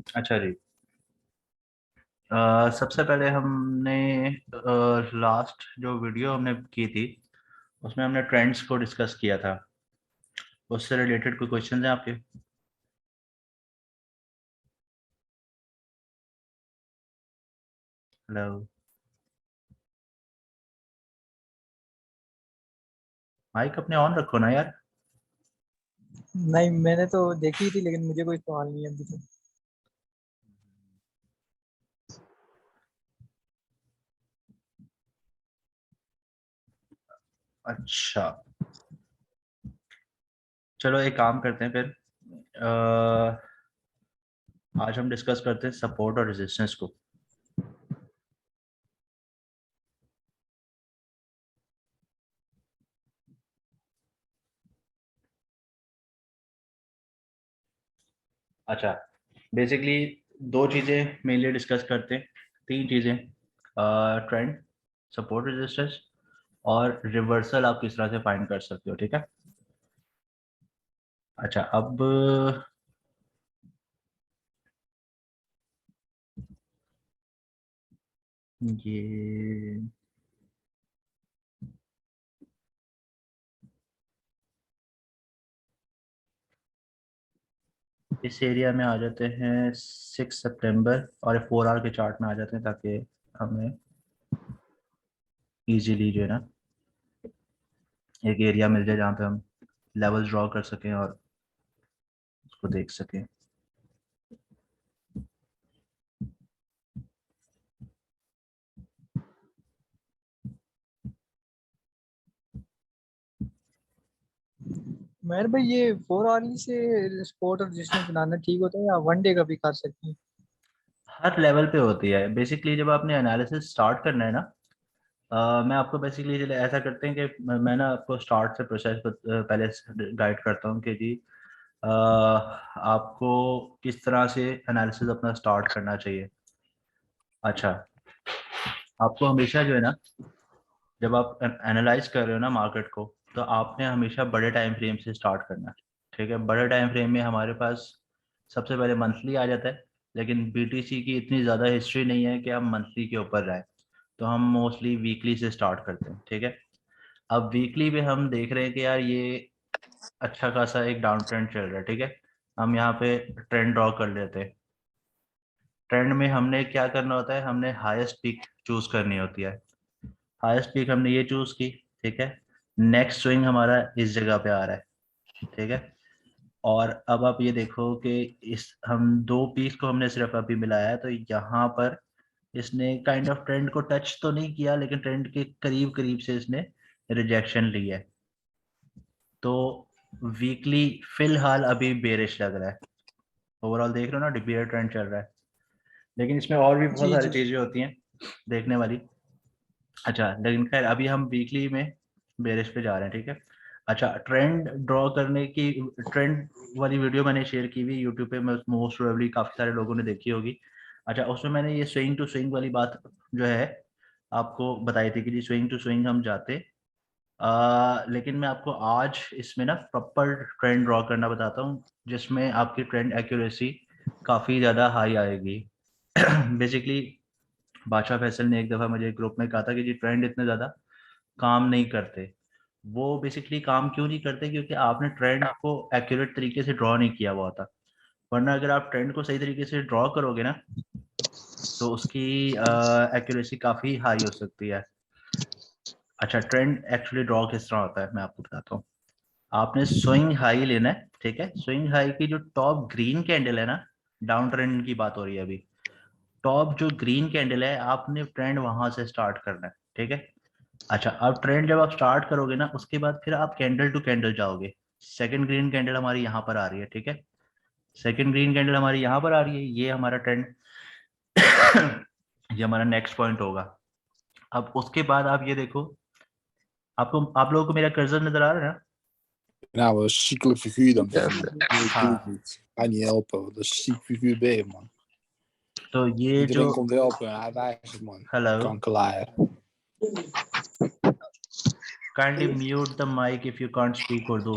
अच्छा जी। सबसे पहले हमने लास्ट जो वीडियो हमने की थी उसमें हमने ट्रेंड्स को डिस्कस किया था। उससे रिलेटेड कोई क्वेश्चन हैं आपके? हेलो। माइक अपने ऑन रखो ना यार। नहीं, मैंने तो देखी थी लेकिन मुझे कोई सवाल नहीं है अभी तक। अच्छा, चलो एक काम करते हैं फिर। अ, आज हम डिस्कस करते हैं सपोर्ट और रेजिस्टेंस को। अच्छा, बेसिकली दो चीज़ें मेनली डिस्कस करते हैं, तीन चीज़ें। ट्रेंड, सपोर्ट रेजिस्टेंस और रिवर्सल आप किस तरह से फाइंड कर सकते हो, ठीक है। अच्छा, अब ये इस एरिया में आ जाते हैं 6 सितंबर और 4 आवर के चार्ट में आ जाते हैं, ताकि हमें इजीली जो है ना एक एरिया मिल जाए जहाँ पे हम लेवल्स ड्रॉ कर सकें और उसको देख सकें। मेहर भाई, ये 4 आवर से स्पोर्ट और डिस्टेंस बनाना ठीक होता है या वन डे का भी कर सकते हैं? हर लेवल पे होती है बेसिकली। जब आपने एनालिसिस स्टार्ट करना है ना, मैं आपको बेसिकली ऐसा करते हैं कि मैं ना आपको स्टार्ट से प्रोसेस पहले गाइड करता हूँ कि जी आपको किस तरह से एनालिसिस अपना स्टार्ट करना चाहिए। अच्छा, आपको हमेशा जो है ना, जब आप एनालाइज कर रहे हो ना मार्केट को, तो आपने हमेशा बड़े टाइम फ्रेम से स्टार्ट करना है, ठीक है। बड़े टाइम फ्रेम में हमारे पास सबसे पहले मंथली आ जाता है, लेकिन बीटीसी की इतनी ज़्यादा हिस्ट्री नहीं है कि हम मंथली के ऊपर जाए, तो हम मोस्टली वीकली से स्टार्ट करते हैं, ठीक है। अब वीकली में हम देख रहे हैं कि यार ये अच्छा खासा एक डाउन ट्रेंड चल रहा है, ठीक है। हम यहाँ पे ट्रेंड ड्रॉ कर लेते हैं। ट्रेंड में हमने क्या करना होता है, हमने हाईएस्ट पीक चूज करनी होती है। हाईएस्ट पीक हमने ये चूज की, ठीक है। नेक्स्ट स्विंग हमारा इस जगह पे आ रहा है, ठीक है। और अब आप ये देखो कि इस हम दो पीस को हमने सिर्फ अभी मिलाया है, तो यहाँ पर इसने काइंड ऑफ ट्रेंड को टच तो नहीं किया, लेकिन ट्रेंड के करीब करीब से इसने रिजेक्शन ली है। तो वीकली फिलहाल अभी बेरिश लग रहा है। ओवरऑल देख रहे हो ना, बेयर ट्रेंड चल रहा है, लेकिन इसमें और भी बहुत जी सारी जी। चीजें होती हैं देखने वाली। अच्छा, लेकिन खैर अभी हम वीकली में बेरिश पे जा रहे हैं, ठीक है। अच्छा, ट्रेंड ड्रॉ करने की ट्रेंड वाली वीडियो मैंने शेयर की हुई यूट्यूब पे, मोस्ट प्रोबेबली काफी सारे लोगों ने देखी होगी। अच्छा, उसमें मैंने ये स्विंग टू स्विंग वाली बात जो है आपको बताई थी कि जी स्विंग टू स्विंग हम जाते। लेकिन मैं आपको आज इसमें ना प्रॉपर ट्रेंड ड्रॉ करना बताता हूँ, जिसमें आपकी ट्रेंड एक्यूरेसी काफ़ी ज़्यादा हाई आएगी। बेसिकली बादशाह फैसल ने एक दफ़ा मुझे ग्रुप में कहा था कि जी ट्रेंड इतने ज़्यादा काम नहीं करते। वो बेसिकली काम क्यों नहीं करते, क्योंकि आपने ट्रेंड को एक्यूरेट तरीके से ड्रॉ नहीं किया हुआ था। वरना अगर आप ट्रेंड को सही तरीके से ड्रॉ करोगे ना, तो उसकी एक्यूरेसी काफ़ी हाई हो सकती है। अच्छा, ट्रेंड एक्चुअली ड्रॉ किस तरह होता है मैं आपको बताता हूँ। आपने स्विंग हाई लेना है, ठीक है। स्विंग हाई की जो टॉप ग्रीन कैंडल है ना, डाउन ट्रेंड की बात हो रही है अभी, टॉप जो ग्रीन कैंडल है आपने ट्रेंड वहां से स्टार्ट करना है, ठीक है। अच्छा, अब ट्रेंड जब आप स्टार्ट करोगे ना, उसके बाद फिर आप कैंडल टू कैंडल जाओगे। सेकंड ग्रीन कैंडल हमारी यहाँ पर आ रही है, ठीक है। सेकंड ग्रीन कैंडल हमारी यहाँ पर आ रही है, ये हमारा ट्रेंड ये हमारा नेक्स्ट पॉइंट होगा। अब उसके बाद आप ये देखो, आपको आप लोगों को मेरा कर्सर नजर आ रहा है ना? Nou, wat een ziekele figuur dan. Ja, Ik doe हाँ, het niet. Ga je niet helpen. Wat een ziek figuur ben je, man. तो ये जो Iedereen komt helpen. Hij weigert, man. Hello, Kankerlaaier. Kindly mute the mic if you can't speak Urdu.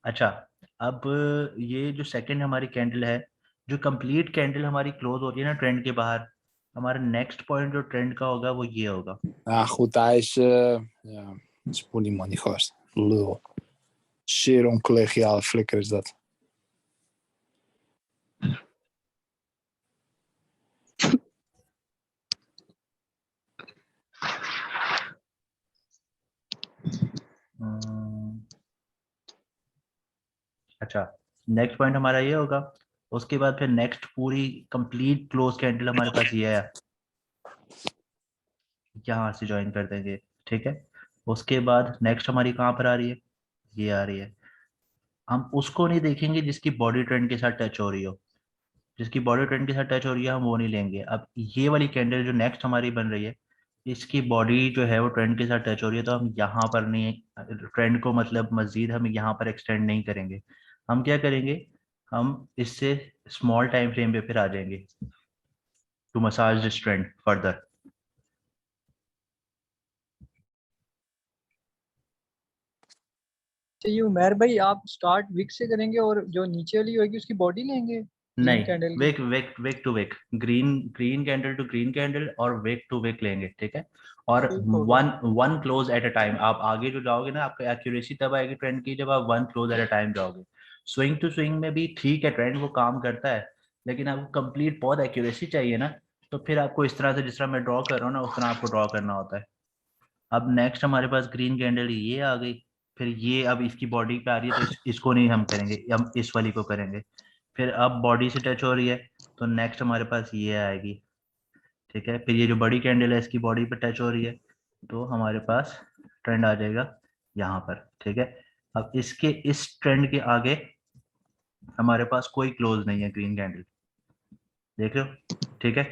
अच्छा, अब ये जो second हमारी candle है, जो कंप्लीट कैंडल हमारी क्लोज हो रही है ना ट्रेंड के बाहर, हमारा नेक्स्ट पॉइंट जो ट्रेंड का होगा वो ये होगा। goed, hij is... ja, spoel die man, die gast. Lul. Zeer oncollegiale flikker is dat. अच्छा, नेक्स्ट पॉइंट हमारा ये होगा। उसके बाद फिर नेक्स्ट पूरी कंप्लीट क्लोज कैंडल हमारे पास ये है, यहाँ से ज्वाइन कर देंगे, ठीक है। उसके बाद नेक्स्ट हमारी कहाँ पर आ रही है, ये आ रही है। हम उसको नहीं देखेंगे जिसकी बॉडी ट्रेंड के साथ टच हो रही हो, जिसकी बॉडी ट्रेंड के साथ टच हो रही है हम वो नहीं लेंगे। अब ये वाली कैंडल जो नेक्स्ट हमारी बन रही है, इसकी बॉडी जो है वो ट्रेंड के साथ टच हो रही है, तो हम यहाँ पर नहीं, ट्रेंड को मतलब मजीद हम यहाँ पर एक्सटेंड नहीं करेंगे। हम क्या करेंगे, हम इससे स्मॉल टाइम फ्रेम पे फिर आ जाएंगे to massage this trend further. चाहिए उमेर भाई, आप स्टार्ट विक से करेंगे और जो नीचे वाली होगी उसकी बॉडी लेंगे ग्रीन नहीं, कैंडल की। Wick wick wick to wick, green green candle to green candle और वेक टू वेक लेंगे, ठीक है। और ठीक हो गया। One one clause at a time. आप आगे जो जाओगे ना, आपका एक्यूरेसी तब आएगी ट्रेंड की जब आप one clause at a time जाओगे। स्विंग टू स्विंग में भी ठीक है, ट्रेंड वो काम करता है, लेकिन आपको कंप्लीट बहुत एक्यूरेसी चाहिए ना, तो फिर आपको इस तरह से, जिस तरह मैं ड्रॉ कर रहा हूँ ना, उस तरह आपको ड्रॉ करना होता है। अब नेक्स्ट हमारे पास ग्रीन कैंडल ये आ गई, फिर ये अब इसकी बॉडी पे आ रही है, तो इसको नहीं हम करेंगे, हम इस वाली को करेंगे। फिर अब बॉडी से टच हो रही है, तो नेक्स्ट हमारे पास ये आएगी, ठीक है। फिर ये जो बड़ी कैंडल है इसकी बॉडी पे टच हो रही है, तो हमारे पास ट्रेंड आ जाएगा यहाँ पर, ठीक है। अब इसके इस ट्रेंड के आगे हमारे पास कोई क्लोज नहीं है, ग्रीन कैंडल, देख रहे हो, ठीक है।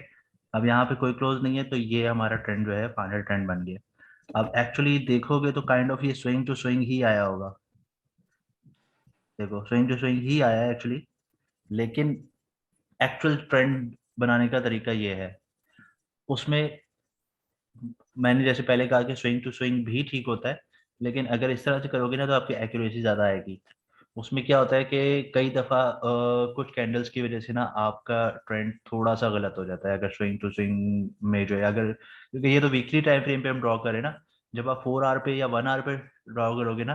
अब यहाँ पे कोई क्लोज नहीं है, तो ये हमारा ट्रेंड जो है फाइनल ट्रेंड बन गया। अब एक्चुअली देखोगे तो काइंड ऑफ ये स्विंग टू स्विंग ही आया होगा, देखो स्विंग टू स्विंग ही आया है एक्चुअली, लेकिन एक्चुअल ट्रेंड बनाने का तरीका ये है। उसमें मैंने जैसे पहले कहा कि स्विंग टू स्विंग भी ठीक होता है, लेकिन अगर इस तरह से करोगे ना तो आपकी एक्यूरेसी ज़्यादा आएगी। उसमें क्या होता है कि कई दफ़ा कुछ कैंडल्स की वजह से ना आपका ट्रेंड थोड़ा सा गलत हो जाता है, अगर स्विंग टू स्विंग में जो है, अगर, क्योंकि ये तो वीकली टाइम फ्रेम पे हम ड्रॉ करें ना, जब आप 4 आवर पे या 1 आवर पे ड्रॉ करोगे ना,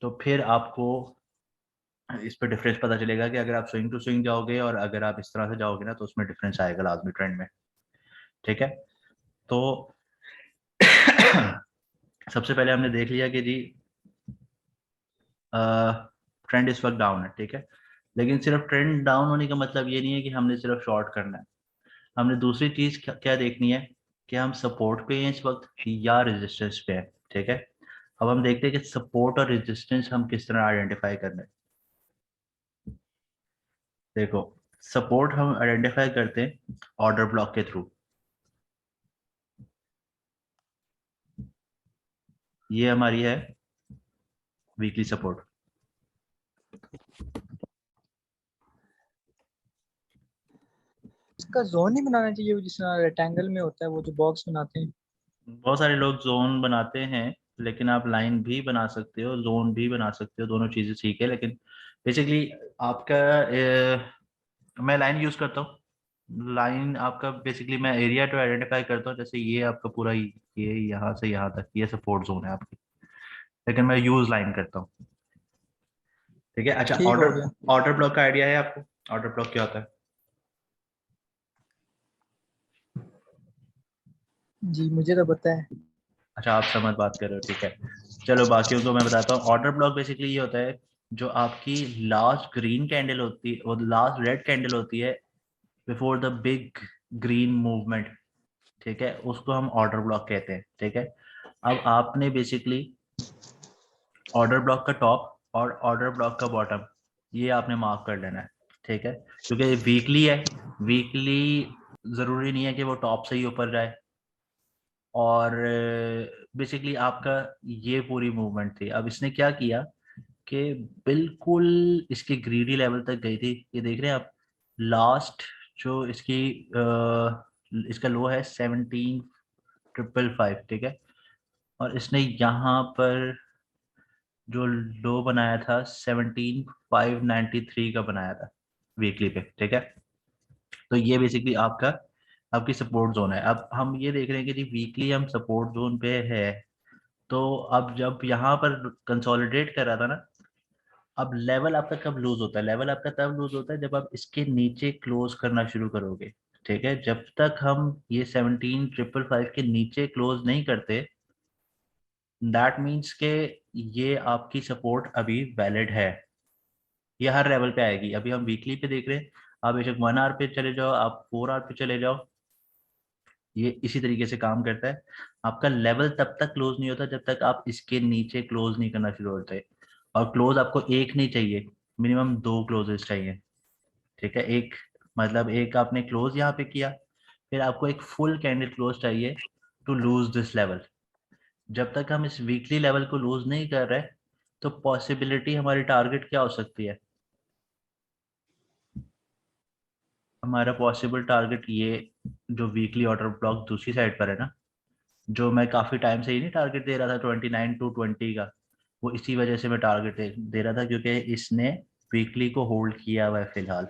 तो फिर आपको इस पे डिफरेंस पता चलेगा कि अगर आप स्विंग टू स्विंग जाओगे और अगर आप इस तरह से जाओगे ना, तो उसमें डिफरेंस आएगा लाजमी ट्रेंड में, ठीक है। तो सबसे पहले हमने देख लिया कि जी ट्रेंड इस वक्त डाउन है, ठीक है। लेकिन सिर्फ ट्रेंड डाउन होने का मतलब ये नहीं है कि हमने सिर्फ शॉर्ट करना है। हमने दूसरी चीज क्या देखनी है, कि हम सपोर्ट पे हैं इस वक्त या रेजिस्टेंस पे हैं, ठीक है। अब हम देखते हैं कि सपोर्ट और रेजिस्टेंस हम किस तरह आइडेंटिफाई करना है। देखो, सपोर्ट हम आइडेंटिफाई करते हैं ऑर्डर ब्लॉक के थ्रू। ये हमारी है वीकली सपोर्ट। इसका जोन नहीं बनाना चाहिए वो जिस तरह रेक्टेंगल में होता है, वो जो बॉक्स बनाते हैं। बहुत सारे लोग जोन बनाते हैं, लेकिन आप लाइन भी बना सकते हो, जोन भी बना सकते हो, दोनों चीजें ठीक है। लेकिन बेसिकली आपका मैं लाइन यूज करता हूँ। लाइन आपका बेसिकली मैं एरिया तो आइडेंटिफाई करता हूँ, जैसे ये आपका पूरा ये यहाँ से यहाँ तक ये सपोर्ट जोन है आपकी, लेकिन मैं यूज लाइन करता हूँ, ठीक है। अच्छा, ठीक हो ऑर्डर गया। ऑर्डर ब्लॉक का आइडिया है आपको? ऑर्डर ब्लॉक क्या होता है? जी मुझे तो पता है। अच्छा, आप समझ बात कर रहे हो, ठीक है। चलो बाकियों को मैं बताता हूँ। ऑर्डर ब्लॉक बेसिकली ये होता है, जो आपकी लास्ट ग्रीन कैंडल होती है, वो लास्ट रेड कैंडल होती है before the big green movement, ठीक है, उसको हम ऑर्डर ब्लॉक कहते हैं, ठीक है। अब आपने बेसिकली ऑर्डर ब्लॉक का टॉप और ऑर्डर ब्लॉक का बॉटम, ये आपने मार्क कर लेना है, ठीक है। क्योंकि वीकली है, वीकली जरूरी नहीं है कि वो टॉप से ही ऊपर जाए। और बेसिकली आपका ये पूरी मूवमेंट थी। अब इसने क्या किया कि बिल्कुल इसके ग्रीडी लेवल तक गई थी, ये देख रहे हैं आप। लास्ट जो इसकी इसका लो है 17,555, ठीक है। और इसने यहाँ पर जो लो बनाया था 17,593 का बनाया था वीकली पे, ठीक है। तो ये बेसिकली आपकी सपोर्ट जोन है। अब हम ये देख रहे हैं कि जी वीकली हम सपोर्ट जोन पे है। तो अब जब यहाँ पर कंसोलिडेट कर रहा था ना, अब लेवल आपका कब लूज होता है? लेवल आपका तब लूज होता है जब आप इसके नीचे क्लोज करना शुरू करोगे, ठीक है। जब तक हम ये 17,555 के नीचे क्लोज नहीं करते, दैट मीन्स के ये आपकी सपोर्ट अभी वैलिड है। ये हर लेवल पे आएगी। अभी हम वीकली पे देख रहे हैं, आप बेशक 1 आवर पे चले जाओ, आप 4 आवर पे चले जाओ, ये इसी तरीके से काम करता है। आपका लेवल तब तक क्लोज नहीं होता जब तक आप इसके नीचे क्लोज नहीं करना शुरू होते। और क्लोज आपको एक नहीं चाहिए, मिनिमम 2 क्लोजेस चाहिए, ठीक है। एक मतलब एक आपने क्लोज यहाँ पे किया, फिर आपको एक फुल कैंडल क्लोज चाहिए टू लूज दिस लेवल। जब तक हम इस वीकली लेवल को लूज नहीं कर रहे, तो पॉसिबिलिटी हमारी टारगेट क्या हो सकती है? हमारा पॉसिबल टारगेट ये जो वीकली ऑर्डर ब्लॉक दूसरी साइड पर है ना, जो मैं काफी टाइम से ही नहीं टारगेट दे रहा था 29 to 20 का, वो इसी वजह से मैं टारगेट दे रहा था क्योंकि इसने वीकली को होल्ड किया हुआ है फिलहाल,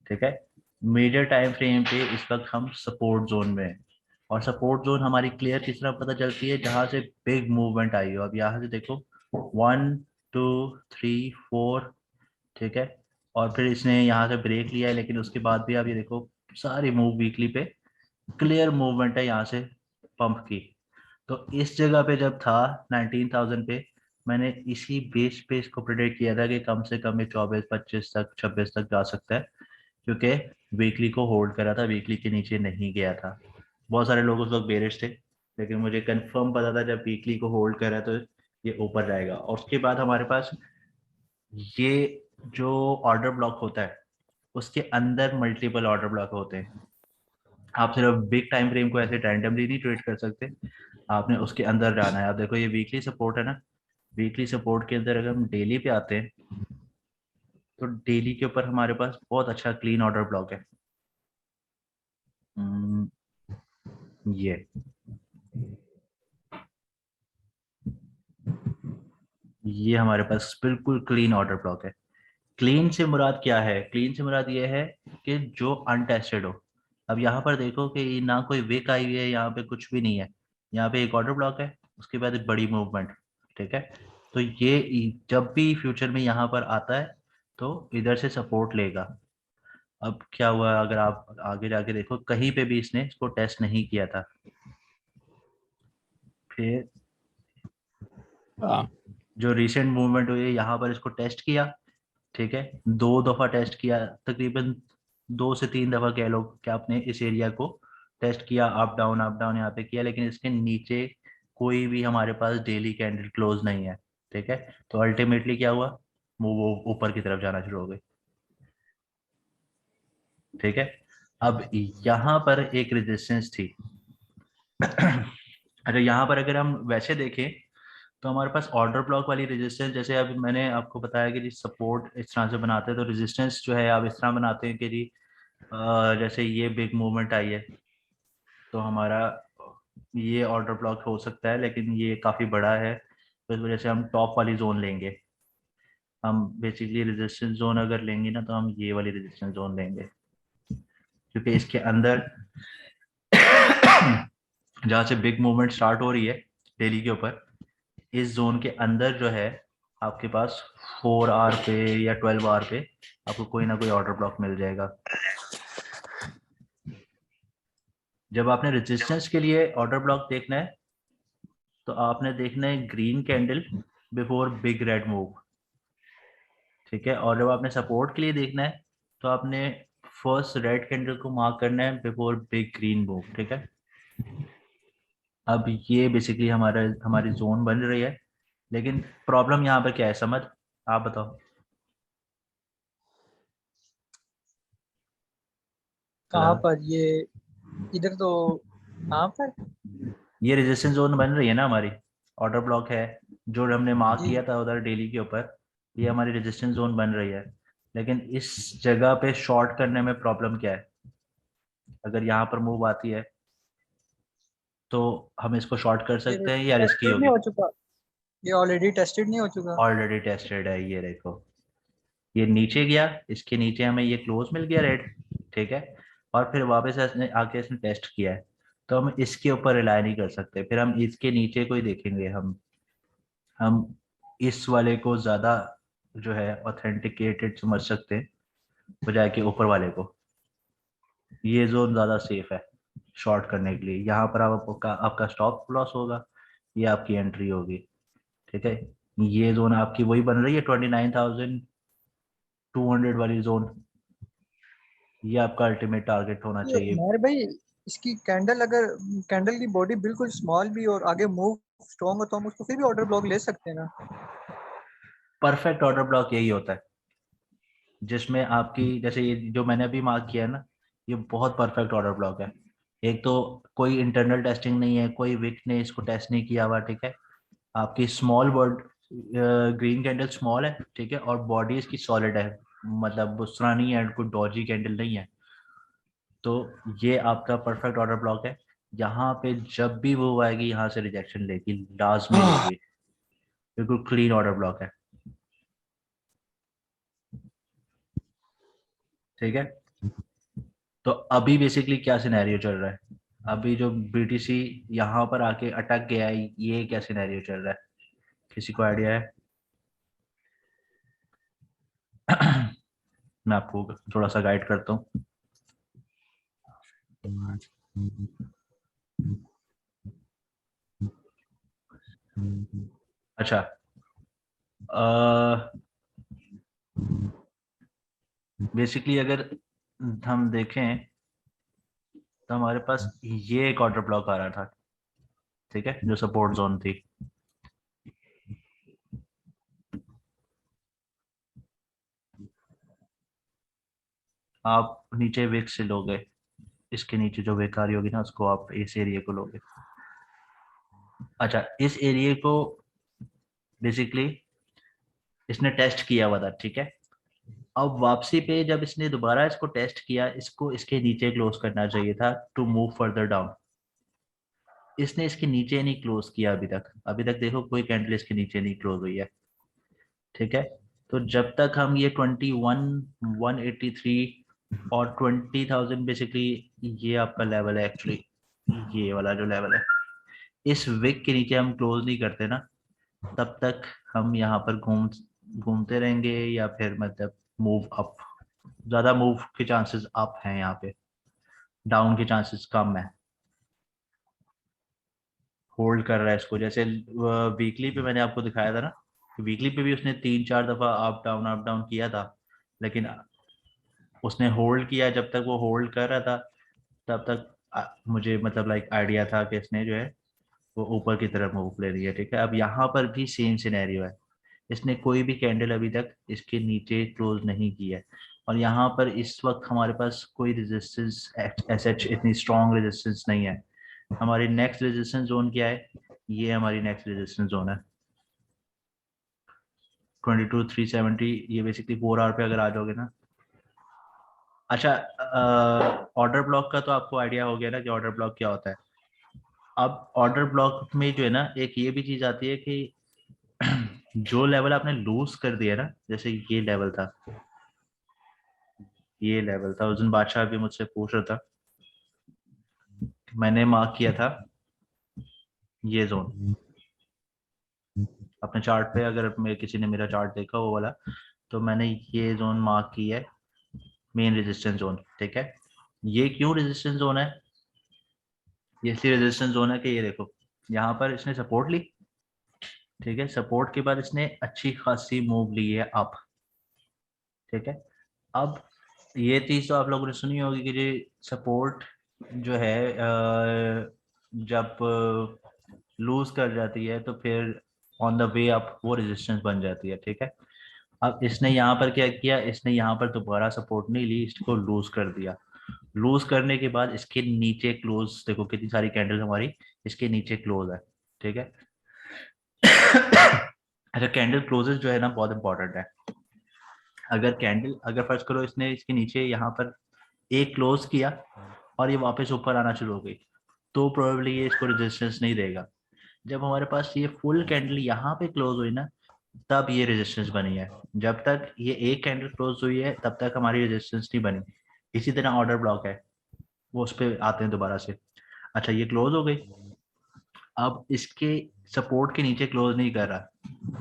ठीक है। मेजर टाइम फ्रेम पे इस वक्त हम सपोर्ट जोन में हैं। और सपोर्ट जोन हमारी क्लियर किस तरह पता चलती है? जहां से बिग मूवमेंट आई हो। अब यहाँ से देखो 1 2 3 4, ठीक है। और फिर इसने यहाँ से ब्रेक लिया है, लेकिन उसके बाद भी आप ये देखो सारी मूव वीकली पे क्लियर मूवमेंट है यहाँ से पंप की। तो इस जगह पे जब था 19,000 पे, मैंने इसी बेस पे इसको प्रिडिक्ट किया था कि कम से कम ये 24 25 तक 26 तक जा सकता है, क्योंकि वीकली को होल्ड करा था, वीकली के नीचे नहीं गया था। बहुत सारे लोग उस वक्त बेरिश थे, लेकिन मुझे कंफर्म पता था जब वीकली को होल्ड करा तो ये ऊपर जाएगा। और उसके बाद हमारे पास ये जो ऑर्डर ब्लॉक होता है, उसके अंदर मल्टीपल ऑर्डर ब्लॉक होते हैं। आप सिर्फ बिग टाइम फ्रेम को ऐसे रैंडमली नहीं ट्रेड कर सकते, आपने उसके अंदर जाना है। आप देखो ये वीकली सपोर्ट है ना, वीकली सपोर्ट के अंदर अगर हम डेली पे आते हैं, तो डेली के ऊपर हमारे पास बहुत अच्छा क्लीन ऑर्डर ब्लॉक है। हम्म, ये हमारे पास बिल्कुल क्लीन ऑर्डर ब्लॉक है। क्लीन से मुराद क्या है? क्लीन से मुराद ये है कि जो अनटेस्टेड हो। अब यहाँ पर देखो कि ना कोई विक आई हुई है, यहाँ पे कुछ भी नहीं है। यहाँ पे एक ऑर्डर ब्लॉक है, उसके बाद एक बड़ी मूवमेंट, ठीक है। तो ये जब भी फ्यूचर में यहाँ पर आता है तो इधर से सपोर्ट लेगा। अब क्या हुआ, अगर आप आगे जाके देखो कहीं पे भी इसने इसको टेस्ट नहीं किया था। फिर हाँ जो रिसेंट मूवमेंट हुई है, यहाँ पर इसको टेस्ट किया, ठीक है। 2 दफा टेस्ट किया, तकरीबन 2 से 3 दफा कह लो कि आपने इस एरिया को टेस्ट किया, अप डाउन यहाँ पे किया, लेकिन इसके नीचे कोई भी हमारे पास डेली कैंडल क्लोज नहीं है, ठीक है। तो अल्टीमेटली क्या हुआ, वो ऊपर की तरफ जाना शुरू हो गई, ठीक है। अब यहाँ पर एक रेजिस्टेंस थी। अच्छा, यहाँ पर अगर हम वैसे देखें तो हमारे पास ऑर्डर ब्लॉक वाली रेजिस्टेंस, जैसे अभी मैंने आपको बताया कि जी सपोर्ट इस तरह से बनाते हैं, तो रेजिस्टेंस जो है आप इस तरह बनाते हैं कि जी जैसे ये बिग मूवमेंट आई है, तो हमारा ये ऑर्डर ब्लॉक हो सकता है, लेकिन ये काफ़ी बड़ा है, तो इस वजह से हम टॉप वाली जोन लेंगे। हम बेसिकली रेजिस्टेंस जोन अगर लेंगे ना, तो हम ये वाली रेजिस्टेंस जोन लेंगे, क्योंकि इसके अंदर जहाँ से बिग मूवमेंट स्टार्ट हो रही है डेली के ऊपर, इस जोन के अंदर जो है आपके पास 4 आवर पे या 12 आवर पे आपको कोई ना कोई ऑर्डर ब्लॉक मिल जाएगा। जब आपने रेजिस्टेंस के लिए ऑर्डर ब्लॉक देखना है, तो आपने देखना है green candle before big red move, ठीक है। और जब आपने सपोर्ट के लिए देखना है, तो आपने फर्स्ट रेड कैंडल को मार्क करना है बिफोर बिग ग्रीन मूव, ठीक है। अब ये बेसिकली हमारी जोन बन रही है, लेकिन प्रॉब्लम यहाँ पर क्या है, समझ? आप बताओ। कहाँ फिलहाल पर ये? इधर तो कहाँ पर? ये रेजिस्टेंस जोन बन रही है ना हमारी, ऑर्डर ब्लॉक है जो हमने मार्क जी किया था उधर डेली के ऊपर, ये हमारी रेजिस्टेंस जोन बन रही है। लेकिन इस जगह पे शॉर्ट करने में प्रॉब्लम क्या है? अगर यहाँ पर मूव आती है तो हम इसको शॉर्ट कर फिर सकते हैं या रिस्की फिर नहीं होगी? हो चुका? ये ऑलरेडी टेस्टेड नहीं हो चुका? ऑलरेडी टेस्टेड है, ये देखो ये नीचे गया, इसके नीचे हमें ये क्लोज मिल गया रेड, ठीक है, और फिर वापस इसने आके इसने टेस्ट किया है, तो हम इसके ऊपर रिलाई नहीं कर सकते, फिर हम इसके नीचे को ही देखेंगे, हम इस वाले को ज्यादा जो है ऑथेंटिकेटेड समझ सकते हैं बजाय के ऊपर वाले को। ये जोन ज्यादा सेफ है शॉर्ट करने के लिए, यहाँ पर आपका स्टॉप लॉस होगा, ये आपकी एंट्री होगी, ठीक है। ये जोन आपकी वही बन रही है 29,200 वाली जोन, ये आपका अल्टीमेट टारगेट होना ये चाहिए। उमर भाई, इसकी कैंडल अगर कैंडल की बॉडी बिल्कुल स्मॉल भी और आगे मूव स्ट्रॉन्ग हो तो हम उसको फिर भी ऑर्डर ब्लॉक ले सकते हैं ना? परफेक्ट ऑर्डर ब्लॉक यही होता है जिसमें आपकी, जैसे ये जो मैंने अभी मार्क किया है ना, ये बहुत परफेक्ट ऑर्डर ब्लॉक है। एक तो कोई इंटरनल टेस्टिंग नहीं है, कोई विक ने इसको टेस्ट नहीं किया हुआ, ठीक है। आपकी small word green candle small है, ठीक है, और बॉडी इसकी सॉलिड है, मतलब उस तरह नहीं है, कोई डॉजी कैंडल नहीं है। तो ये आपका परफेक्ट ऑर्डर ब्लॉक है। यहाँ पे जब भी वो आएगी यहाँ से रिजेक्शन लेगी, लाजमी लेगी, बिल्कुल क्लीन ऑर्डर ब्लॉक है, ठीक है। तो अभी बेसिकली क्या सिनेरियो चल रहा है, अभी जो बीटीसी यहाँ पर आके अटक गया है, ये क्या सिनेरियो चल रहा है, किसी को आइडिया है? मैं आपको थोड़ा सा गाइड करता हूँ। अच्छा, बेसिकली अगर हम देखें तो हमारे पास ये एक ऑर्डर ब्लॉक आ रहा था, ठीक है, जो सपोर्ट जोन थी। आप नीचे विक से लोगे, इसके नीचे जो विक आ रही होगी ना, उसको आप इस एरिया को लोगे। अच्छा, इस एरिया को बेसिकली इसने टेस्ट किया हुआ था, ठीक है। अब वापसी पे जब इसने दोबारा इसको टेस्ट किया, इसको इसके नीचे क्लोज करना चाहिए था टू मूव फर्दर डाउन। इसने इसके नीचे नहीं क्लोज किया अभी तक, अभी तक देखो कोई कैंडल इसके नीचे नहीं क्लोज हुई है, ठीक है। तो जब तक हम ये 21,183 और 20,000 बेसिकली, ये आपका लेवल है एक्चुअली, ये वाला जो लेवल है, इस विक के नीचे हम क्लोज नहीं करते ना, तब तक हम यहाँ पर घूमते रहेंगे, या फिर मतलब मूव अप, ज्यादा मूव के चांसेस अप हैं, यहाँ पे डाउन के चांसेस कम है। होल्ड कर रहा है इसको, जैसे वीकली पे मैंने आपको दिखाया था ना, वीकली पे भी उसने 3-4 दफा अप डाउन किया था, लेकिन उसने होल्ड किया, जब तक वो होल्ड कर रहा था तब तक मुझे मतलब लाइक आइडिया था कि इसने जो है वो ऊपर की तरफ मूव ले रही है, ठीक है। अब यहाँ पर भी सेम सिनेरियो है, इसने कोई भी कैंडल अभी तक इसके नीचे क्लोज नहीं की है, और यहाँ पर इस वक्त हमारे पास कोई रेजिस्टेंस ऐसा इतनी स्ट्रॉन्ग रेजिस्टेंस नहीं है। हमारी नेक्स्ट रेजिस्टेंस जोन क्या है, ये हमारी नेक्स्ट रेजिस्टेंस जोन है 22,370, ये बेसिकली 4 आवर पे अगर आ जाओगे ना। अच्छा, ऑर्डर ब्लॉक का तो आपको आइडिया हो गया ना कि ऑर्डर ब्लॉक क्या होता है। अब ऑर्डर ब्लॉक में जो है ना, एक ये भी चीज आती है कि जो लेवल आपने लूज कर दिया ना, जैसे ये लेवल था, ये लेवल था, उस दिन बादशाह भी मुझसे पूछ रहा था, मैंने मार्क किया था ये जोन अपने चार्ट पे, अगर मेरे किसी ने मेरा चार्ट देखा वो वाला, तो मैंने ये जोन मार्क की है मेन रेजिस्टेंस जोन, ठीक है। ये क्यों रेजिस्टेंस जोन है, ये इसलिए रेजिस्टेंस जोन है कि ये देखो यहाँ पर इसने सपोर्ट ली, ठीक है, सपोर्ट के बाद इसने अच्छी खासी मूव ली है अप, ठीक है। अब ये चीज तो आप लोगों ने सुनी होगी कि ये सपोर्ट जो है जब लूज कर जाती है तो फिर ऑन द वे अप वो रेजिस्टेंस बन जाती है, ठीक है। अब इसने यहाँ पर क्या किया, इसने यहाँ पर दोबारा सपोर्ट नहीं ली, इसको लूज कर दिया। लूज करने के बाद इसके नीचे क्लोज देखो, कितनी सारी कैंडल हमारी इसके नीचे क्लोज है, ठीक है। अच्छा, कैंडल क्लोजेस जो है ना बहुत इंपॉर्टेंट है। अगर कैंडल, अगर फर्ज करो इसने इसके नीचे यहाँ पर एक क्लोज किया और ये वापस ऊपर आना शुरू हो गई, तो प्रोबेबली ये इसको रेजिस्टेंस नहीं देगा। जब हमारे पास ये फुल कैंडल यहाँ पे क्लोज हुई ना, तब ये रेजिस्टेंस बनी है। जब तक ये एक कैंडल क्लोज हुई है तब तक हमारी रेजिस्टेंस नहीं बनी। इसी तरह ऑर्डर ब्लॉक है, वो उस पर आते हैं दोबारा से। अच्छा, ये क्लोज हो गई, अब इसके सपोर्ट के नीचे क्लोज नहीं कर रहा,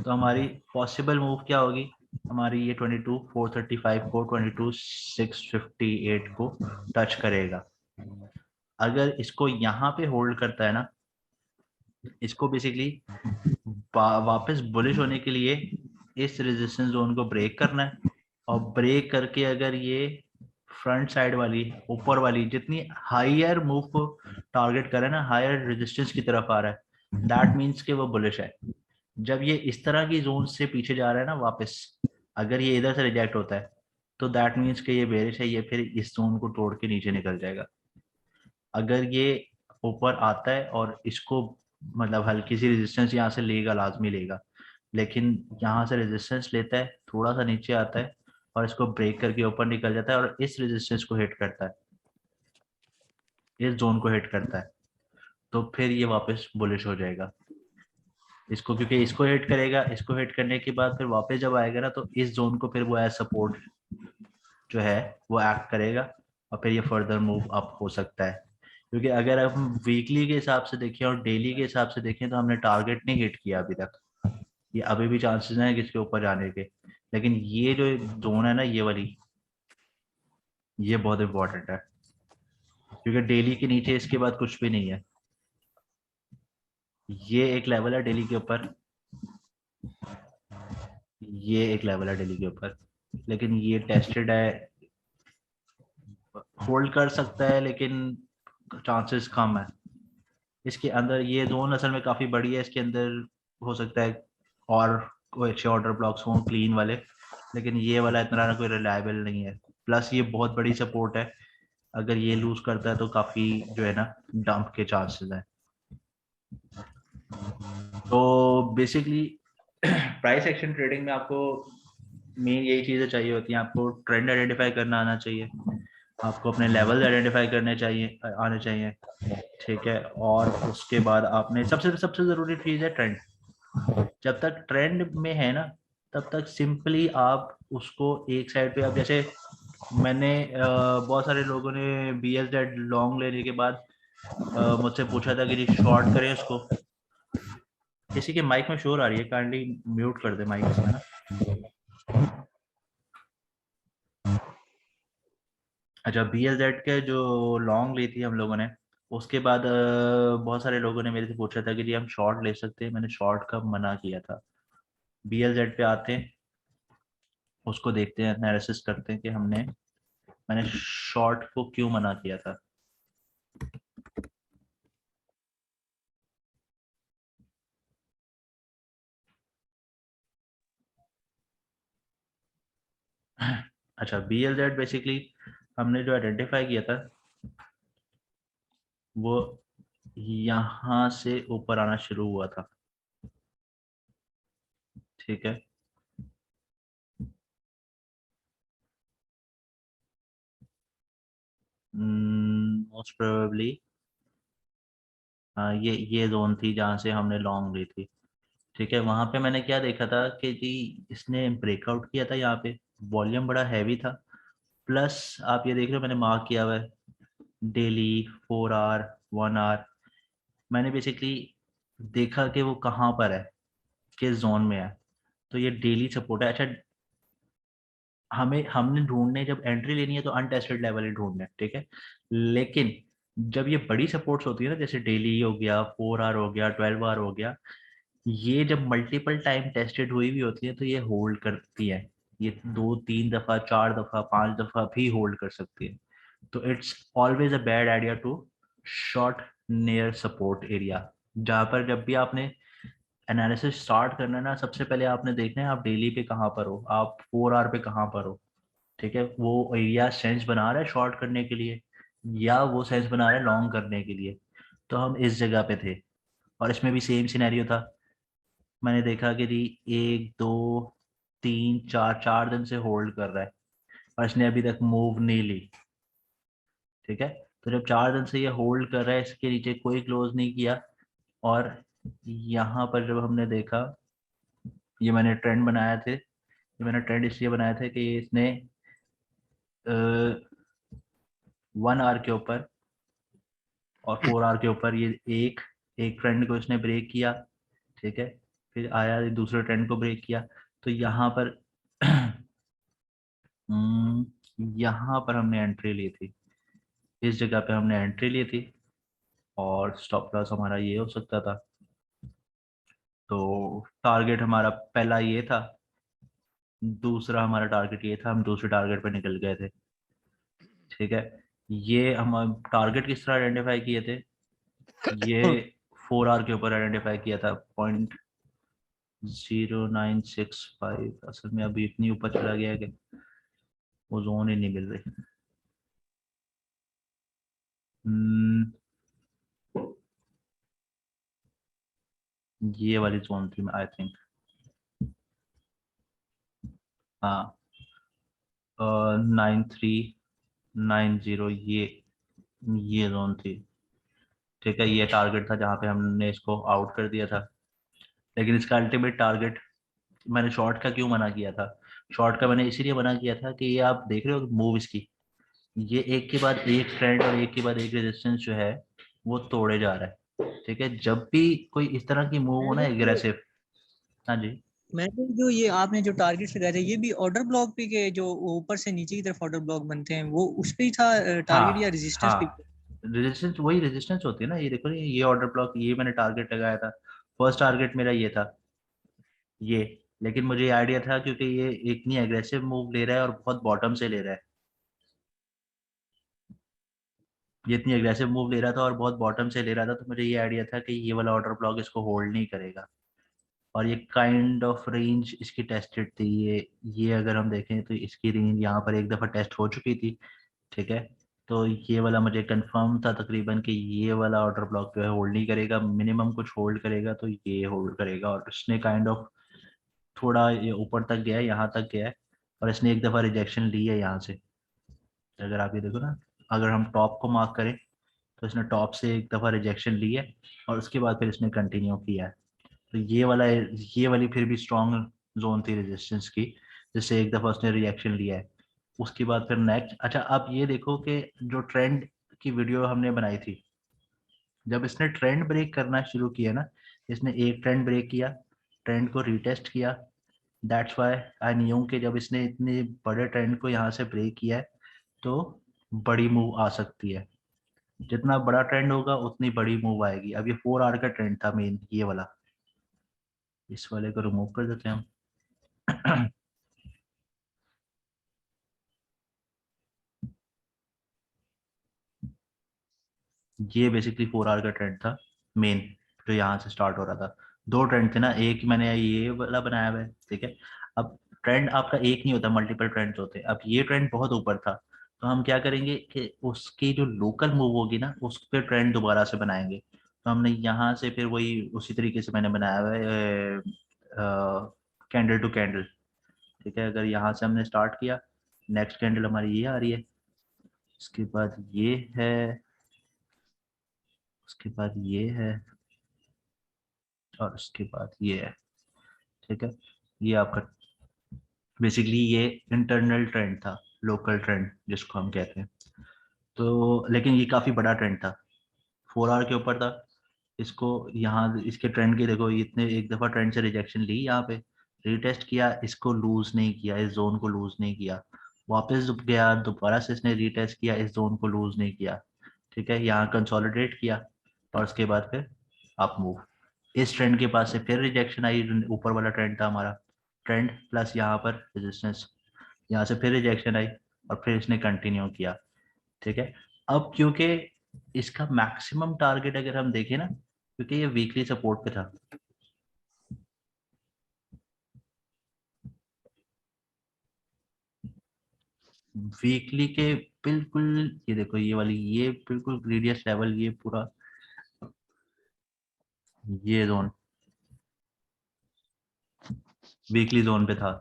तो हमारी पॉसिबल मूव क्या होगी, हमारी ये 22 435 को 22 658 को टच करेगा। अगर इसको यहाँ पे होल्ड करता है ना, इसको बेसिकली वापस बुलिश होने के लिए इस रेजिस्टेंस जोन को ब्रेक करना है, और ब्रेक करके अगर ये फ्रंट साइड वाली ऊपर वाली जितनी हायर मूव को टारगेट करे ना, हायर रेजिस्टेंस की तरफ आ रहा है, दैट मीन्स कि वो बुलिश है। जब ये इस तरह की जोन से पीछे जा रहा है ना वापस, अगर ये इधर से रिजेक्ट होता है तो दैट मीन्स कि ये बेरिश है, ये फिर इस जोन को तोड़ के नीचे निकल जाएगा। अगर ये ऊपर आता है और इसको मतलब हल्की सी रेजिस्टेंस यहाँ से लेगा, लाजमी लेगा, लेकिन यहाँ से रेजिस्टेंस लेता है, थोड़ा सा नीचे आता है और इसको ब्रेक करके ऊपर निकल जाता है और इस रेजिस्टेंस को हिट करता है, इस जोन को हिट करता है, तो फिर ये वापस बुलिश हो जाएगा इसको, क्योंकि इसको हिट करेगा, इसको हिट करने के बाद फिर वापस जब आएगा ना, तो इस जोन को फिर वो एज सपोर्ट जो है वो एक्ट करेगा, और फिर ये फर्दर मूव अप हो सकता है। क्योंकि अगर हम वीकली के हिसाब से देखें और डेली के हिसाब से देखें तो हमने टारगेट नहीं हिट किया अभी तक, ये अभी भी चांसेस हैं कि इसके ऊपर जाने के, लेकिन ये जो जोन है ना, ये वाली, ये बहुत इंपॉर्टेंट है, क्योंकि डेली के नीचे इसके बाद कुछ भी नहीं है। ये एक लेवल है डेली के ऊपर, ये एक लेवल है डेली के ऊपर, लेकिन ये टेस्टेड है, होल्ड कर सकता है लेकिन चांसेस कम है। इसके अंदर ये जोन असल में काफी बड़ी है, इसके अंदर हो सकता है और कोई अच्छे ऑर्डर ब्लॉक्स हों क्लीन वाले, लेकिन ये वाला इतना कोई रिलायबल नहीं है। प्लस ये बहुत बड़ी सपोर्ट है, अगर ये लूज करता है तो काफी जो है ना डंप के चांसेस हैं। तो बेसिकली प्राइस एक्शन ट्रेडिंग में आपको मेन यही चीजें चाहिए होती हैं। आपको ट्रेंड आइडेंटिफाई करना आना चाहिए, आपको अपने लेवल आइडेंटिफाई करने चाहिए, आने चाहिए, ठीक है। और उसके बाद आपने सबसे सबसे जरूरी चीज है ट्रेंड। जब तक ट्रेंड में है ना, तब तक सिंपली आप उसको एक साइड पे, अब जैसे मैंने बहुत सारे लोगों ने BSZ लॉन्ग लेने के बाद मुझसे पूछा था कि जी शॉर्ट करें उसको। किसी के माइक में शोर आ रही है, काइंडली म्यूट कर दे माइक इसमें ना। अच्छा, BSZ के जो लॉन्ग ली थी हम लोगों ने, उसके बाद बहुत सारे लोगों ने मेरे से पूछा था कि जी हम शॉर्ट ले सकते हैं, मैंने शॉर्ट का मना किया था। BSZ पे आते हैं, उसको देखते हैं, एनालिसिस करते हैं कि मैंने शॉर्ट को क्यों मना किया था। अच्छा, BSZ बेसिकली हमने जो आइडेंटिफाई किया था वो यहाँ से ऊपर आना शुरू हुआ था, ठीक है। मोस्ट प्रोबेबली ये जोन थी जहाँ से हमने लॉन्ग ली थी, ठीक है। वहां पे मैंने क्या देखा था कि जी इसने ब्रेकआउट किया था, यहाँ पे वॉल्यूम बड़ा हैवी था। प्लस आप ये देख रहे हो मैंने मार्क किया हुआ है डेली 4 आवर 1 आवर। मैंने बेसिकली देखा कि वो कहाँ पर है, किस जोन में है, तो ये डेली सपोर्ट है। अच्छा, हमने ढूंढने जब एंट्री लेनी है तो अनटेस्टेड लेवल ही ढूंढना है, ठीक है। लेकिन जब ये बड़ी सपोर्ट्स होती है ना, जैसे डेली हो गया, 4 आवर हो गया, 12 आवर हो गया, ये जब मल्टीपल टाइम टेस्टेड हुई भी होती है तो ये होल्ड करती है, ये 2 3 दफा 4 दफा 5 दफा भी होल्ड कर सकती है। तो it's always a bad idea to short near support area. जहाँ पर जब भी आपने एनालिसिस स्टार्ट करना है ना, सबसे पहले आपने देखना है आप डेली पे कहाँ पर हो, आप 4 आवर पे कहाँ पर हो, ठीक है। वो एरिया सेंस बना रहा है शॉर्ट करने के लिए, या वो सेंस बना रहा है लॉन्ग करने के लिए। तो हम इस जगह पे थे, और इसमें भी सेम सिनेरियो था। मैंने देखा कि जी 1 2 3 4 4 दिन से होल्ड कर रहा है और इसने अभी तक मूव नहीं ली, ठीक है। तो जब 4 दिन से ये होल्ड कर रहा है, इसके नीचे कोई क्लोज नहीं किया और यहाँ पर जब हमने देखा, ये मैंने ट्रेंड बनाया थे, ये मैंने ट्रेंड इसलिए बनाया था कि इसने 1 आवर के ऊपर और 4 आवर के ऊपर ये एक एक ट्रेंड को इसने ब्रेक किया, ठीक है, फिर आया दूसरे ट्रेंड को ब्रेक किया। तो यहाँ पर यहाँ पर हमने एंट्री ली थी, इस जगह पे हमने एंट्री ली थी और स्टॉप लॉस हमारा ये हो सकता था। तो टारगेट हमारा पहला ये था, दूसरा हमारा टारगेट ये था, हम दूसरे टारगेट पे निकल गए थे, ठीक है। ये हम टारगेट किस तरह आइडेंटिफाई किए थे, ये 4 आवर के ऊपर आइडेंटिफाई किया था, 0.0965। असल में अभी इतनी ऊपर चला गया है कि वो जोन ही नहीं मिल रही। ये वाली जोन थी आई थिंक, हाँ 9390, ये जोन थी, ठीक है। ये टारगेट था जहाँ पे हमने इसको आउट कर दिया था। लेकिन इसका अल्टीमेट टारगेट, मैंने शॉर्ट का क्यों मना किया था, शॉर्ट का मैंने इसीलिए मना किया था कि ये आप देख रहे हो मूव इसकी, ये एक के बाद एक ट्रेंड और एक के बाद एक रेजिस्टेंस जो है वो तोड़े जा रहा है, ठीक है। जब भी कोई इस तरह की मूव हो ना एग्रेसिव, हाँ जी, मैंने जो ये आपने जो टारगेट्स लगाए थे, ये भी ऑर्डर ब्लॉक पे के जो ऊपर से नीचे की तरफ ऑर्डर ब्लॉक बनते हैं, वो उस पे ही था टारगेट या हाँ रेजिस्टेंस पे? हाँ, रेजिस्टेंस वही रेजिस्टेंस होती है ना, ये देखो ये ऑर्डर ब्लॉक, ये मैंने टारगेट लगाया था, फर्स्ट टारगेट मेरा ये था ये। लेकिन मुझे आइडिया था क्योंकि ये इतनी एग्रेसिव मूव ले रहा है और बहुत बॉटम से ले रहा है, ये इतनी एग्रेसिव मूव ले रहा था और बहुत बॉटम से ले रहा था, तो मुझे ये आइडिया था कि ये वाला ऑर्डर ब्लॉक इसको होल्ड नहीं करेगा। और ये काइंड ऑफ रेंज इसकी टेस्टेड थी, ये अगर हम देखें तो इसकी रेंज यहाँ पर एक दफ़ा टेस्ट हो चुकी थी, ठीक है। तो ये वाला मुझे कंफर्म था तकरीबन कि ये वाला ऑर्डर ब्लॉक जो है होल्ड नहीं करेगा, मिनिमम कुछ होल्ड करेगा तो ये होल्ड करेगा। और इसने काइंड ऑफ थोड़ा ये ऊपर तक गया है, यहाँ तक गया है, और इसने एक दफ़ा रिजेक्शन ली है यहाँ से। अगर आप ये देखो ना, अगर हम टॉप को मार्क करें तो इसने टॉप से एक दफ़ा रिजेक्शन ली है और उसके बाद फिर इसने कंटिन्यू किया है। तो ये वाली फिर भी स्ट्रॉन्ग जोन थी रेजिस्टेंस की, जिससे एक दफ़ा उसने रिएक्शन लिया है। उसके बाद फिर नेक्स्ट, अच्छा आप ये देखो कि जो ट्रेंड की वीडियो हमने बनाई थी, जब इसने ट्रेंड ब्रेक करना शुरू किया ना, इसने एक ट्रेंड ब्रेक किया, ट्रेंड को रीटेस्ट किया, दैट्स व्हाई आई न्यू कि जब इसने इतने बड़े ट्रेंड को यहाँ से ब्रेक किया है तो बड़ी मूव आ सकती है। जितना बड़ा ट्रेंड होगा उतनी बड़ी मूव आएगी। अब ये 4 आवर का ट्रेंड था मेन, ये वाला, इस वाले को रिमूव कर देते हैं हम। ये बेसिकली 4 आवर का ट्रेंड था मेन, जो यहाँ से स्टार्ट हो रहा था। दो ट्रेंड थे ना, एक मैंने ये वाला बनाया हुआ है, ठीक है। अब ट्रेंड आपका एक नहीं होता, मल्टीपल ट्रेंड्स होते हैं। अब ये ट्रेंड बहुत ऊपर था, तो हम क्या करेंगे कि उसकी जो लोकल मूव होगी ना उस पर ट्रेंड दोबारा से बनाएंगे। तो हमने यहाँ से फिर वही उसी तरीके से मैंने बनाया हुआ है, कैंडल टू कैंडल, ठीक है। अगर यहाँ से हमने स्टार्ट किया, नेक्स्ट कैंडल हमारी ये आ रही है, उसके बाद ये है, उसके बाद ये है, और उसके बाद ये है, ठीक है। ये आपका बेसिकली ये इंटरनल ट्रेंड था, लोकल ट्रेंड जिसको हम कहते हैं। तो लेकिन ये काफ़ी बड़ा ट्रेंड था, 4 आवर के ऊपर था। इसको यहाँ इसके ट्रेंड के देखो, इतने एक दफ़ा ट्रेंड से रिजेक्शन ली, यहाँ पे रीटेस्ट किया, इसको लूज नहीं किया, इस जोन को लूज नहीं किया, वापस गया दोबारा से इसने रीटेस्ट किया, इस जोन को लूज नहीं किया, ठीक है। यहाँ कंसोलिडेट किया और उसके बाद फिर अप मूव। इस ट्रेंड के पास से फिर रिजेक्शन आई, ऊपर वाला ट्रेंड था हमारा, ट्रेंड प्लस यहाँ पर रेजिस्टेंस, यहाँ से फिर रिजेक्शन आई और फिर इसने कंटिन्यू किया, ठीक है। अब क्योंकि इसका मैक्सिमम टारगेट अगर हम देखें ना, क्योंकि ये वीकली सपोर्ट पे था, वीकली के बिल्कुल, ये देखो ये वाली, ये बिल्कुल ग्रेडियस लेवल, ये पूरा ये जोन वीकली जोन पे था,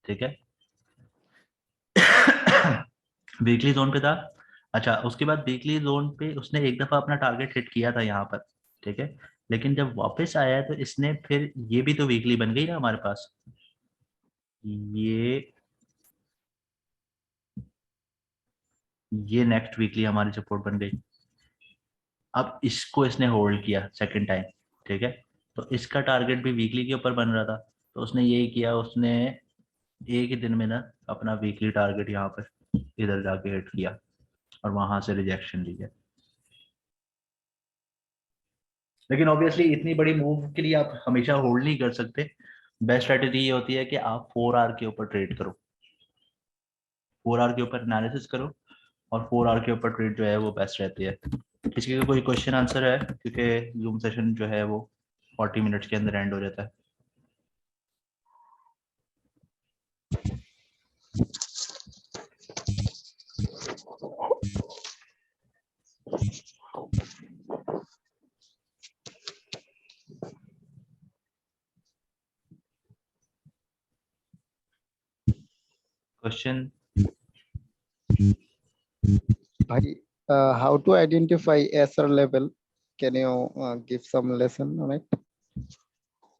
ठीक है। वीकली जोन पे था। अच्छा उसके बाद वीकली जोन पे उसने एक दफा अपना टारगेट हिट किया था यहाँ पर, ठीक है। लेकिन जब वापस आया तो इसने फिर ये भी तो वीकली बन गई ना हमारे पास, ये नेक्स्ट वीकली हमारी सपोर्ट बन गई। अब इसको इसने होल्ड किया सेकंड टाइम, ठीक है, तो इसका टारगेट भी वीकली के ऊपर बन रहा था, तो उसने यही किया, उसने एक ही दिन में ना अपना वीकली टारगेट यहाँ पर इधर जाके हिट किया और वहां से रिजेक्शन लिया। लेकिन ऑब्वियसली इतनी बड़ी मूव के लिए आप हमेशा होल्ड नहीं कर सकते। बेस्ट स्ट्रेटेजी ये होती है कि आप 4 आवर के ऊपर ट्रेड करो, 4 आवर के ऊपर एनालिसिस करो, और 4 आवर के ऊपर ट्रेड जो है वो बेस्ट रहती है। किसी का कोई क्वेश्चन आंसर है, क्योंकि जूम सेशन जो है वो 40 मिनट्स के अंदर एंड हो जाता है। Question? Bhai, how to identify SR level? Can you give some lesson on it?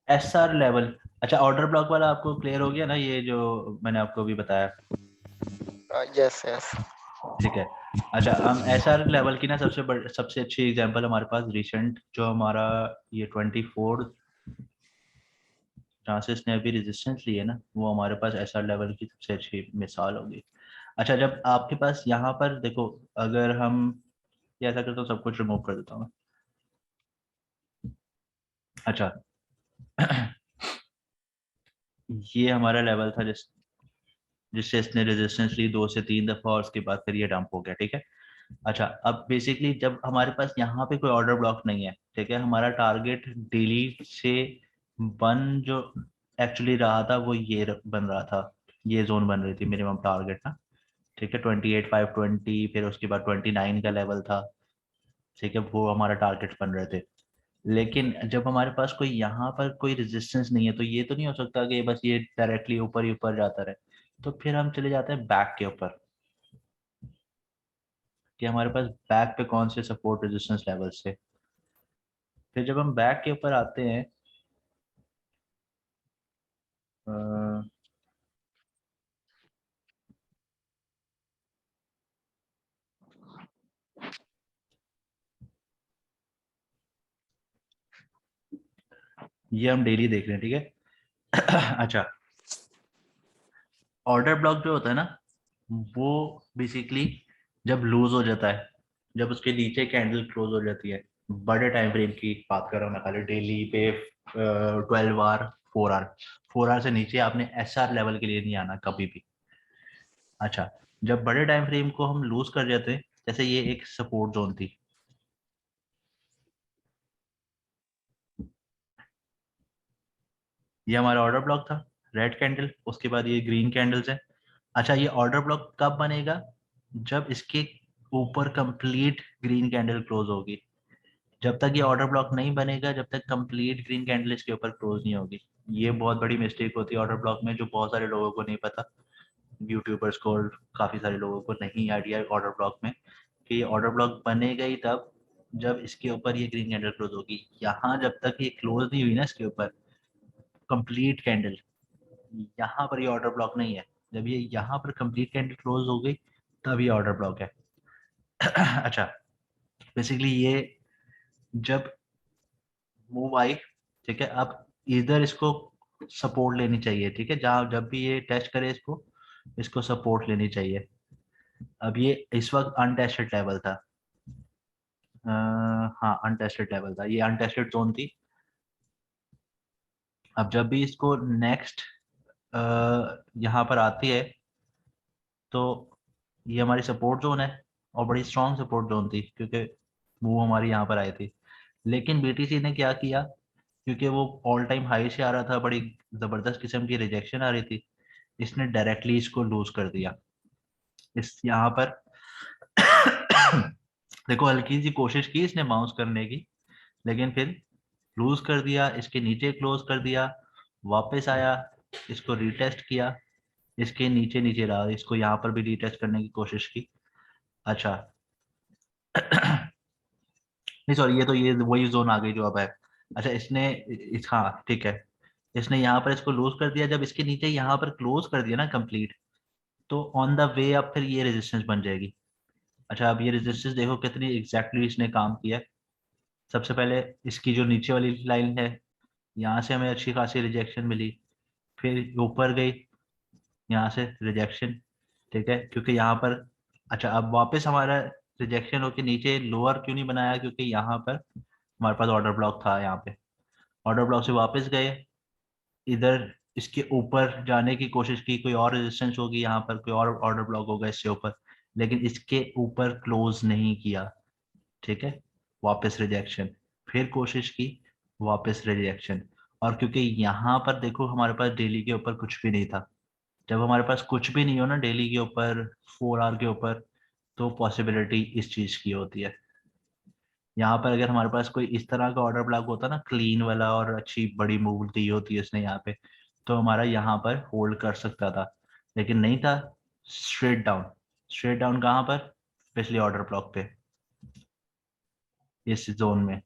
SR level, अच्छा ऑर्डर ब्लॉक वाला आपको क्लियर हो गया ना, ये जो मैंने आपको अभी बताया? Yes, yes. ठीक है। अच्छा, हम SR लेवल की ना सबसे अच्छी एग्जांपल हमारे पास रिसेंट जो हमारा ये 24 जहाँ से इसने अभी रेजिस्टेंस ली है ना, वो हमारे पास SR लेवल की सबसे अच्छी मिसाल होगी। अच्छा, जब आपके पास यहाँ पर देखो, अगर हम ये ऐसा करते हो, सब कुछ रिमूव कर देता हूँ। अच्छा ये हमारा लेवल था जिससे इसने रेजिस्टेंस ली 2 से 3 दफा, और उसके बाद फिर ये डंप हो गया, ठीक है। अच्छा, अब बेसिकली जब हमारे पास यहाँ पे कोई ऑर्डर ब्लॉक नहीं है, ठीक है, हमारा टारगेट डेली से बन जो एक्चुअली रहा था वो ये बन रहा था, ये जोन बन रही थी मिनिमम टारगेट ना, ठीक है, 28,520, फिर उसके बाद 29 का लेवल था, ठीक है, वो हमारा टारगेट बन रहे थे। लेकिन जब हमारे पास कोई यहाँ पर कोई रेजिस्टेंस नहीं है, तो ये तो नहीं हो सकता कि बस ये डायरेक्टली ऊपर ही ऊपर जाता रहे, तो फिर हम चले जाते हैं बैक के ऊपर कि हमारे पास बैक पे कौन से सपोर्ट रेजिस्टेंस लेवल्स थे। फिर जब हम बैक के ऊपर आते हैं, अ, ये हम डेली देख रहे हैं, ठीक है। अच्छा, ऑर्डर ब्लॉक जो होता है ना, वो बेसिकली जब लूज हो जाता है, जब उसके नीचे कैंडल क्लोज हो जाती है, बड़े टाइम फ्रेम की बात कर रहा हूँ मैं, खाली डेली पे 12 आवर, 4 आवर, 4 आवर से नीचे आपने SR लेवल के लिए नहीं आना कभी भी। अच्छा, जब बड़े टाइम फ्रेम को हम लूज कर जाते हैं, जैसे ये एक सपोर्ट जोन थी, ये हमारा ऑर्डर ब्लॉक था, रेड कैंडल, उसके बाद ये ग्रीन कैंडल्स है। अच्छा, ये ऑर्डर ब्लॉक कब बनेगा? जब इसके ऊपर कंप्लीट ग्रीन कैंडल क्लोज होगी। जब तक ये ऑर्डर ब्लॉक नहीं बनेगा, जब तक कंप्लीट ग्रीन कैंडल इसके ऊपर क्लोज नहीं होगी। ये बहुत बड़ी मिस्टेक होती है ऑर्डर ब्लॉक में, जो बहुत सारे लोगों को नहीं पता, यूट्यूबर्स को और काफी सारे लोगों को नहीं आइडिया है ऑर्डर ब्लॉक में, कि ये ऑर्डर ब्लॉक बनेगा ही तब जब इसके ऊपर ये ग्रीन कैंडल क्लोज होगी। यहाँ जब तक ये क्लोज नहीं हुई ना इसके ऊपर कंप्लीट कैंडल, यहाँ पर ये ऑर्डर ब्लॉक नहीं है। जब ये यहाँ पर कंप्लीट कैंडल क्लोज हो गई, तब ये ऑर्डर ब्लॉक है। अच्छा, बेसिकली ये जब मूव आई, ठीक है, अब इधर इसको सपोर्ट लेनी चाहिए, ठीक है, जहाँ जब भी ये टेस्ट करे इसको, इसको सपोर्ट लेनी चाहिए। अब ये इस वक्त अनटेस्टेड लेवल था, हाँ अनटेस्टेड लेवल था, ये अनटेस्टेड जोन थी। अब जब भी इसको नेक्स्ट यहाँ पर आती है, तो ये हमारी सपोर्ट जोन है, और बड़ी स्ट्रॉन्ग सपोर्ट जोन थी, क्योंकि मूव हमारी यहाँ पर आई थी। लेकिन BTC ने क्या किया, क्योंकि वो ऑल टाइम हाई से आ रहा था, बड़ी जबरदस्त किस्म की रिजेक्शन आ रही थी, इसने डायरेक्टली इसको लूज कर दिया। इस यहाँ पर देखो, हल्की सी कोशिश की इसने बाउंस करने की, लेकिन फिर लूज कर दिया, इसके नीचे क्लोज कर दिया, वापस आया, इसको रीटेस्ट किया, इसके नीचे नीचे रहा, इसको यहाँ पर भी रीटेस्ट करने की कोशिश की। अच्छा नहीं सॉरी, ये तो ये वही जोन आ गई जो अब है, अच्छा इसने हाँ ठीक है, इसने यहाँ पर इसको लूज कर दिया, जब इसके नीचे यहाँ पर क्लोज कर दिया ना कंप्लीट, तो ऑन द वे अब फिर ये रेजिस्टेंस बन जाएगी। अच्छा अब ये रेजिस्टेंस देखो कितनी एग्जैक्टली इसने काम किया है। सबसे पहले इसकी जो नीचे वाली लाइन है, यहाँ से हमें अच्छी खासी रिजेक्शन मिली, फिर ऊपर गई, यहाँ से रिजेक्शन, ठीक है, क्योंकि यहाँ पर अच्छा अब वापस हमारा रिजेक्शन होके नीचे लोअर क्यों नहीं बनाया, क्योंकि यहाँ पर हमारे पास ऑर्डर ब्लॉक था। यहाँ पे ऑर्डर ब्लॉक से वापस गए, इधर इसके ऊपर जाने की कोशिश की, कोई और रेजिस्टेंस होगी यहाँ पर, कोई और ऑर्डर ब्लॉक होगा इससे ऊपर, लेकिन इसके ऊपर क्लोज नहीं किया, ठीक है, वापस रिजेक्शन, फिर कोशिश की, वापस रिजेक्शन। और क्योंकि यहाँ पर देखो हमारे पास डेली के ऊपर कुछ भी नहीं था, जब हमारे पास कुछ भी नहीं हो ना डेली के ऊपर, 4 आवर के ऊपर, तो पॉसिबिलिटी इस चीज की होती है। यहाँ पर अगर हमारे पास कोई इस तरह का ऑर्डर ब्लॉक होता ना, क्लीन वाला, और अच्छी बड़ी मूव दी होती है इसने यहाँ पे, तो हमारा यहाँ पर होल्ड कर सकता था, लेकिन नहीं था। स्ट्रेट डाउन, स्ट्रेट डाउन कहाँ पर, पिछले ऑर्डर ब्लॉक पे, इस जोन में।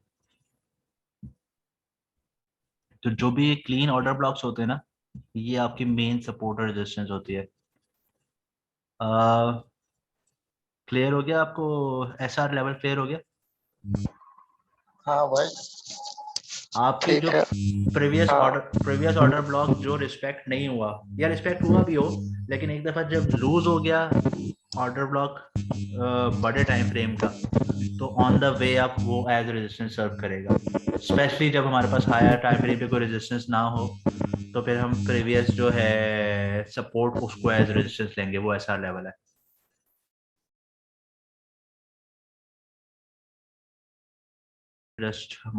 तो जो भी क्लीन ऑर्डर ब्लॉक्स होते हैं ना, ये आपकी मेन सपोर्ट और रेजिस्टेंस होती है। क्लियर हो गया आपको? एसआर लेवल क्लियर हो गया? हाँ भाई आपके ठीक जो है। प्रीवियस ऑर्डर ब्लॉक जो रिस्पेक्ट नहीं हुआ, या रिस्पेक्ट हुआ भी हो, लेकिन एक दफा जब लूज हो गया ऑर्डर ब्लॉक बड़े टाइम फ्रेम का, तो ऑन द वे अप वो एज रेजिस्टेंस सर्व करेगा। स्पेशली जब हमारे पास हायर टाइम फ्रेम पे कोई रेजिस्टेंस ना हो, तो फिर हम प्रीवियस जो है सपोर्ट उसको एज रेजिस्टेंस लेंगे, वो ऐसा लेवल है। जस्ट हमारा